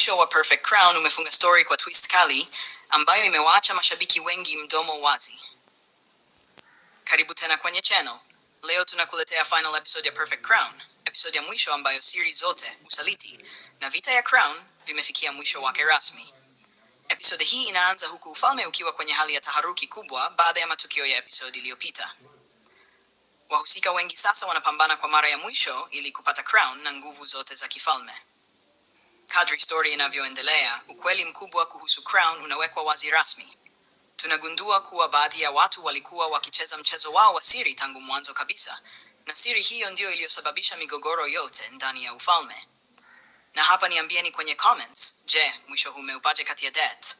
Mwisho wa Perfect Crown umefunga story kwa twist kali ambayo imewaacha mashabiki wengi mdomo wazi. Karibu tena kwenye channel. Leo tunakuletea final episode ya Perfect Crown, episode ya mwisho ambayo series zote, usaliti na vita ya Crown vimefikia mwisho wake rasmi. Episode hii inaanza huku ufalme ukiwa kwenye hali ya taharuki kubwa baada ya matukio ya episode iliyopita. Wahusika wengi sasa wanapambana kwa mara ya mwisho ili kupata Crown na nguvu zote za kifalme. Kadri story inavyoendelea, ukweli mkubwa kuhusu Crown unawekwa wazi rasmi. Tunagundua kuwa baadhi ya watu walikuwa wakicheza mchezo wao wa siri tangu mwanzo kabisa, na siri hiyo ndio iliyosababisha migogoro yote ndani ya ufalme. Na hapa niambieni kwenye comments, je, mwisho huu umeupaje kati ya Det?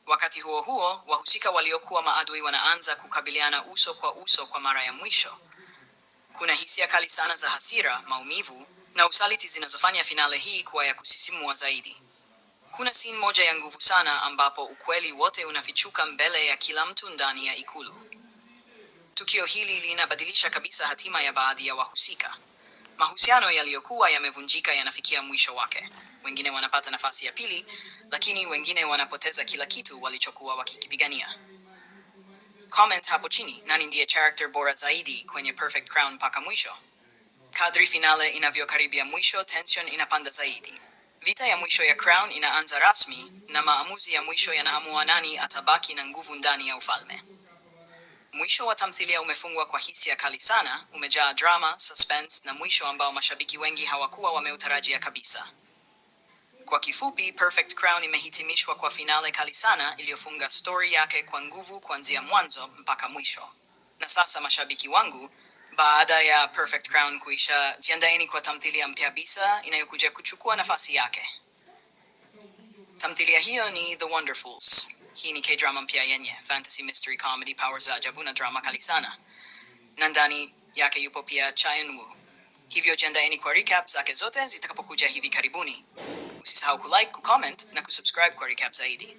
Wakati huo huo, wahusika waliokuwa maadui wanaanza kukabiliana uso kwa mara ya mwisho. Kuna hisia kali sana za hasira, maumivu na usaliti zinazofanya finale hii kuwa ya kusisimua zaidi. Kuna scene moja ya nguvu sana ambapo ukweli wote unafichuka mbele ya kila mtu ndani ya ikulu. Tukio hili linabadilisha kabisa hatima ya baadhi ya wahusika. Mahusiano yaliyokuwa yamevunjika yanafikia mwisho wake. Wengine wanapata nafasi ya pili, lakini wengine wanapoteza kila kitu walichokuwa wakikipigania. Comment hapo chini, nani ndiye character bora zaidi kwenye Perfect Crown mpaka mwisho? Kadri finale inavyokaribia mwisho, tension inapanda zaidi. Vita ya mwisho ya Crown inaanza rasmi, na maamuzi ya mwisho yanaamua nani atabaki na nguvu ndani ya ufalme. Mwisho wa tamthilia umefungwa kwa hisia kali sana, umejaa drama, suspense na mwisho ambao mashabiki wengi hawakuwa wameutarajia kabisa. Kwa kifupi, Perfect Crown imehitimishwa kwa finale kali sana iliyofunga story yake kwa nguvu kuanzia mwanzo mpaka mwisho. Na sasa mashabiki wangu, baada ya Perfect Crown kuisha, jiandaeni kwa tamthilia mpya kabisa inayokuja kuchukua nafasi yake. Tamthilia hiyo ni The Wonderfuls. Hii ni K-drama mpya yenye fantasy mystery comedy power za ajabu na drama kali sana. Na ndani yake yupo pia Cha Eun-woo. Hivyo jiandaeni kwa recap zake zote zitakapokuja hivi karibuni. Usisahau kulike, kucomment na kusubscribe kwa recap zaidi.